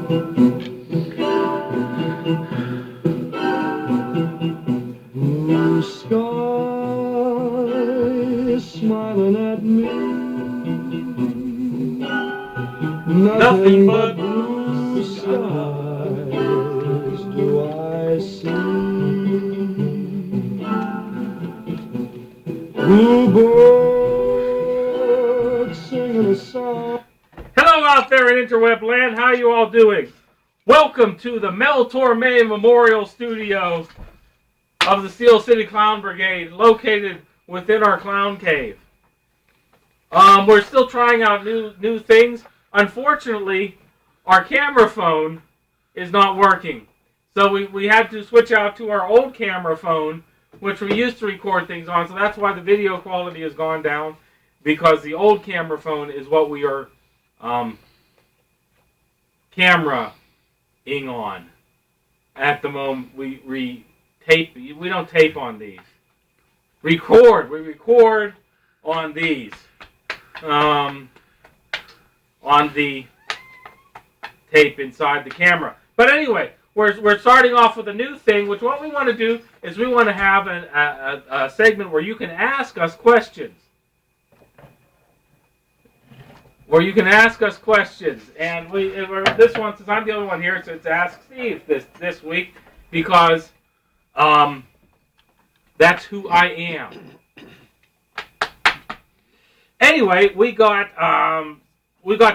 Blue sky is smiling at me. Nothing but blue skies do I see. Bluebird singing a song. Hello out there in interweb land. How you all doing? Welcome to the Mel Torme Memorial Studio of the Steel City Clown Brigade, located within our clown cave. We're still trying out new things. Unfortunately, our camera phone is not working. So we had to switch out to our old camera phone, which we used to record things on. So that's why the video quality has gone down, because the old camera phone is what we are camera-ing on. At the moment, we don't tape on these. We record on these. On the tape inside the camera. But anyway, we're starting off with a new thing, which what we want to do is we want to have a segment where you can ask us questions. And this one, since I'm the only one here, so it's Ask Steve this week, because that's who I am. Anyway, we got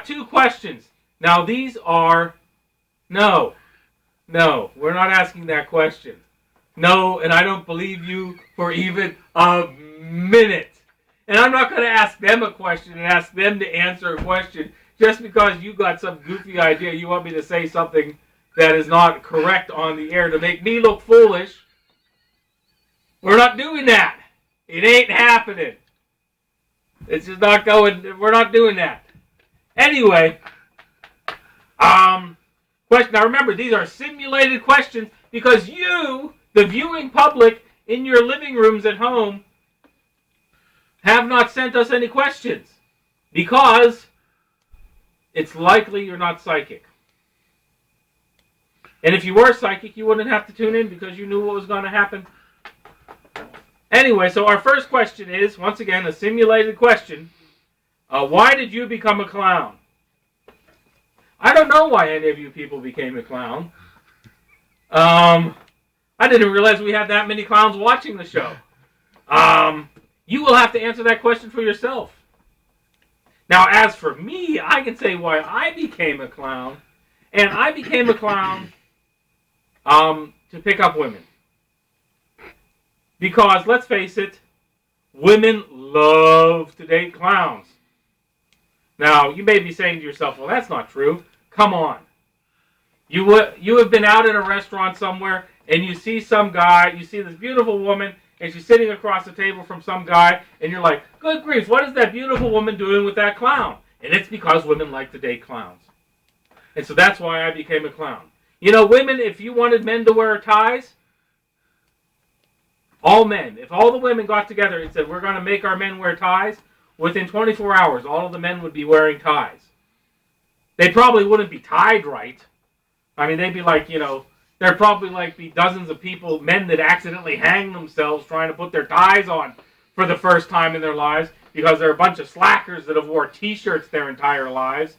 two questions. Now these are no, we're not asking that question. No, and I don't believe you for even a minute. And I'm not going to ask them a question and ask them to answer a question just because you got some goofy idea. You want me to say something that is not correct on the air to make me look foolish. We're not doing that. It ain't happening. It's just not going. We're not doing that. Anyway, question. Now remember, these are simulated questions because you, the viewing public in your living rooms at home, have not sent us any questions because it's likely you're not psychic. And if you were psychic, you wouldn't have to tune in because you knew what was going to happen. Anyway, so our first question is, once again, a simulated question. Why did you become a clown? I don't know why any of you people became a clown. I didn't realize we had that many clowns watching the show. You will have to answer that question for yourself. Now, as for me, I can say why I became a clown. And I became a clown to pick up women. Because, let's face it, women love to date clowns. Now, you may be saying to yourself, well, that's not true. Come on. You have been out in a restaurant somewhere, and you see some guy, you see this beautiful woman, and she's sitting across the table from some guy, and you're like, good grief, what is that beautiful woman doing with that clown? And it's because women like to date clowns. And so that's why I became a clown. You know, women, if you wanted men to wear ties, all men, if all the women got together and said, we're going to make our men wear ties, within 24 hours, all of the men would be wearing ties. They probably wouldn't be tied right. I mean, they'd be like, there'd probably be dozens of people, men that accidentally hang themselves trying to put their ties on for the first time in their lives because they're a bunch of slackers that have wore t-shirts their entire lives.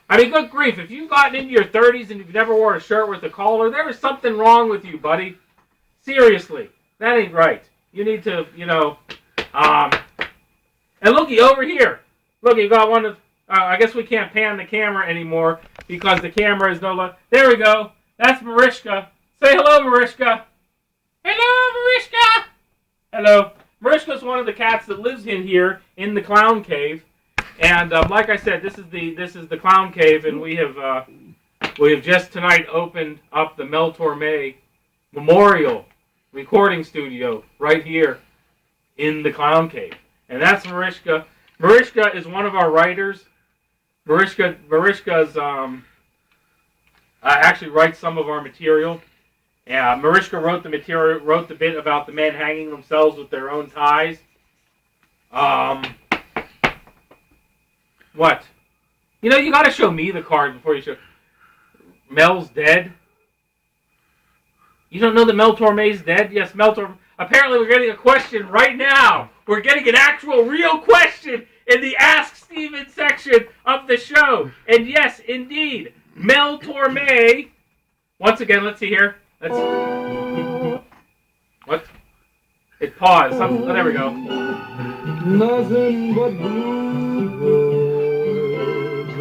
I mean, good grief, if you've gotten into your 30s and you've never worn a shirt with a collar, there is something wrong with you, buddy. Seriously, that ain't right. You need to, and looky, over here. Look, you got one of, I guess we can't pan the camera anymore because the camera is no longer, there we go. That's Mariska. Say hello, Mariska. Hello, Mariska. Hello. Mariska's one of the cats that lives in here in the clown cave. And like I said, this is the clown cave, and we have just tonight opened up the Mel Torme Memorial Recording Studio right here in the clown cave. And that's Mariska. Mariska is one of our writers. Mariska's actually writes some of our material. Mariska wrote the material, wrote the bit about the men hanging themselves with their own ties. What? You got to show me the card before you show. Mel's dead. You don't know that Mel Torme's dead? Yes, Mel Torme. Apparently, we're getting a question right now. We're getting an actual, real question in the Ask Steven section of the show. And yes, indeed, Mel Torme. Once again, let's see here. What? It paused. There we go. Nothing but bluebirds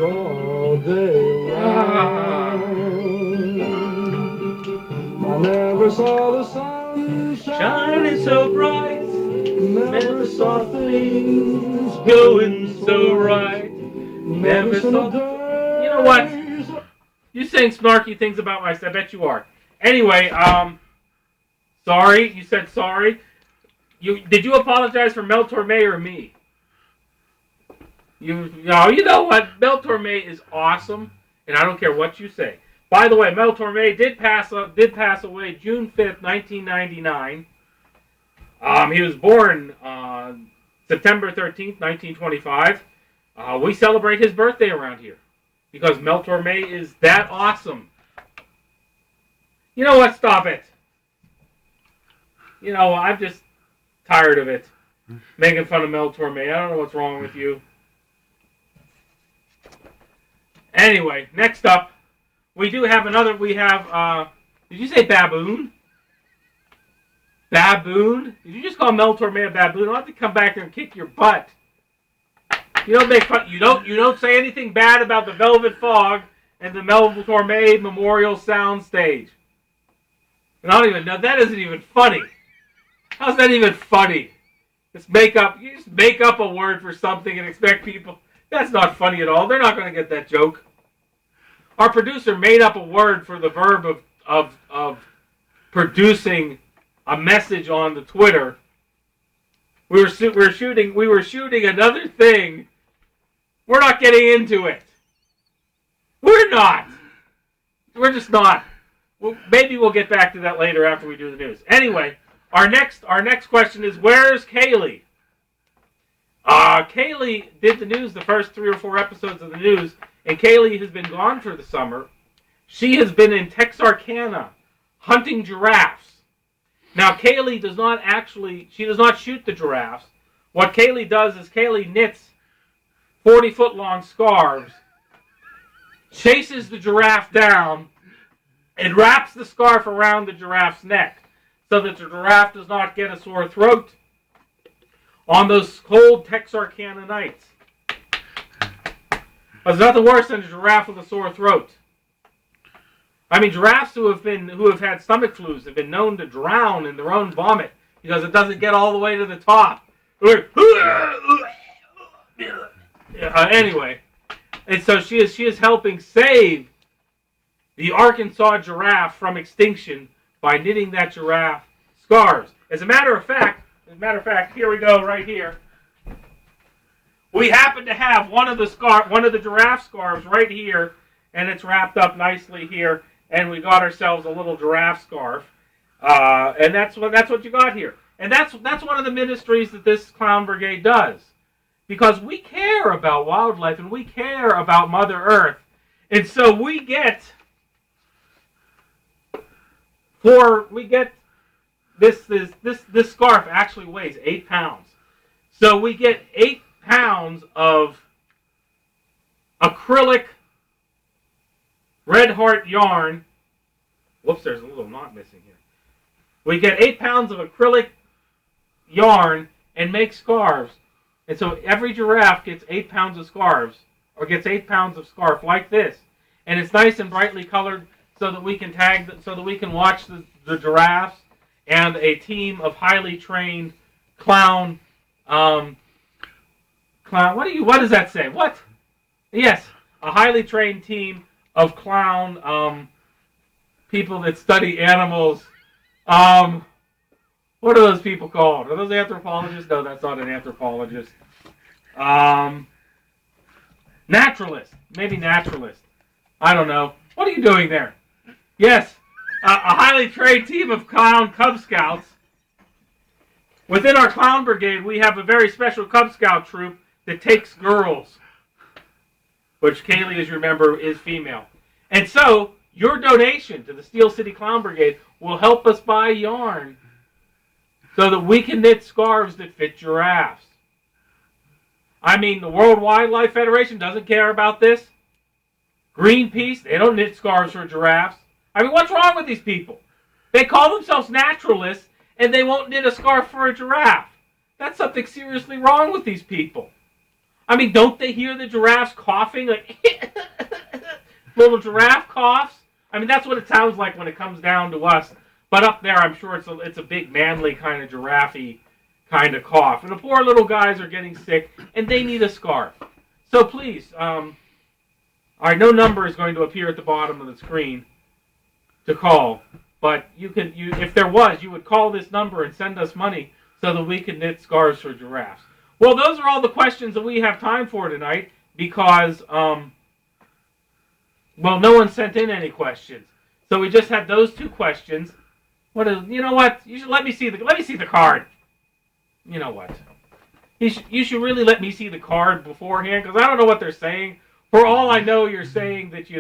all day long. I never saw the sun Shining so bright. never saw things Going so right. Never saw. You know what? You saying snarky things about my. I bet you are. Anyway, sorry. You said sorry. Did you apologize for Mel Torme or me? You know what? Mel Torme is awesome, and I don't care what you say. By the way, Mel Torme did pass away June 5th, 1999. He was born September 13th, 1925. We celebrate his birthday around here because Mel Torme is that awesome. You know what? Stop it. You know, I'm just tired of it. Making fun of Mel Torme. I don't know what's wrong with you. Anyway, next up, we do have another. We have, did you say baboon? Baboon? Did you just call Mel Torme a baboon? I'll have to come back there and kick your butt. You don't make fun. You don't say anything bad about the Velvet Fog and the Mel Torme Memorial Soundstage. And I don't even know. That isn't even funny. How's that even funny? You just make up a word for something and expect people. That's not funny at all. They're not going to get that joke. Our producer made up a word for the verb of producing a message on the Twitter. We were shooting another thing. We're not getting into it. We're not. We're just not. Well, maybe we'll get back to that later after we do the news. Anyway, our next question is, where's Kaylee? Kaylee did the news, the first 3 or 4 episodes of the news, and Kaylee has been gone for the summer. She has been in Texarkana hunting giraffes. Now, Kaylee does not shoot the giraffes. What Kaylee does is Kaylee knits 40-foot long scarves, chases the giraffe down, and wraps the scarf around the giraffe's neck so that the giraffe does not get a sore throat on those cold Texarkana nights. There's nothing worse than a giraffe with a sore throat. I mean, giraffes who have had stomach flus have been known to drown in their own vomit because it doesn't get all the way to the top. Anyway, and so she is helping save the Arkansas giraffe from extinction by knitting that giraffe scarves. As a matter of fact, here we go, right here. We happen to have one of the giraffe scarves right here, and it's wrapped up nicely here. And we got ourselves a little giraffe scarf, and that's what you got here. And that's one of the ministries that this Clown Brigade does, because we care about wildlife and we care about Mother Earth, and so we get this scarf actually weighs 8 pounds, so we get 8 pounds of acrylic Red Heart yarn. Whoops, there's a little knot missing here. We get 8 pounds of acrylic yarn and make scarves. And so every giraffe gets 8 pounds of scarves, or gets 8 pounds of scarf like this. And it's nice and brightly colored so that we can watch the giraffes and a team of highly trained clown, what does that say? What? Yes, a highly trained team of clown people that study animals. What are those people called? Are those anthropologists? No, that's not an anthropologist. Naturalist. Maybe naturalist. I don't know. What are you doing there? Yes, a highly trained team of clown Cub Scouts. Within our Clown Brigade, we have a very special Cub Scout troop that takes girls, which Kaylee, as you remember, is female. And so, Your donation to the Steel City Clown Brigade will help us buy yarn so that we can knit scarves that fit giraffes. I mean, the World Wildlife Federation doesn't care about this. Greenpeace, they don't knit scarves for giraffes. I mean, what's wrong with these people? They call themselves naturalists, and they won't knit a scarf for a giraffe. That's something seriously wrong with these people. I mean, don't they hear the giraffes coughing? Like, little giraffe coughs? I mean, that's what it sounds like when it comes down to us. But up there, I'm sure it's a big, manly kind of giraffe kind of cough. And the poor little guys are getting sick, and they need a scarf. So please, all right, no number is going to appear at the bottom of the screen to call. But if there was, you would call this number and send us money so that we can knit scarves for giraffes. Well, those are all the questions that we have time for tonight because, no one sent in any questions. So we just had those two questions. You know what? You should let me see the card. You know what? You should really let me see the card beforehand because I don't know what they're saying. For all I know, you're saying that, you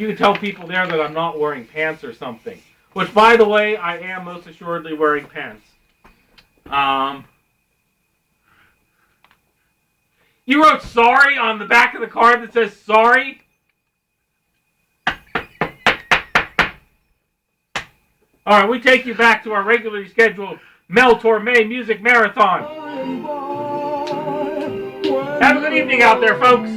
can tell people there that I'm not wearing pants or something. Which, by the way, I am most assuredly wearing pants. You wrote sorry on the back of the card that says sorry? Alright, we take you back to our regularly scheduled Mel Torme Music Marathon. Have a good evening out there, folks.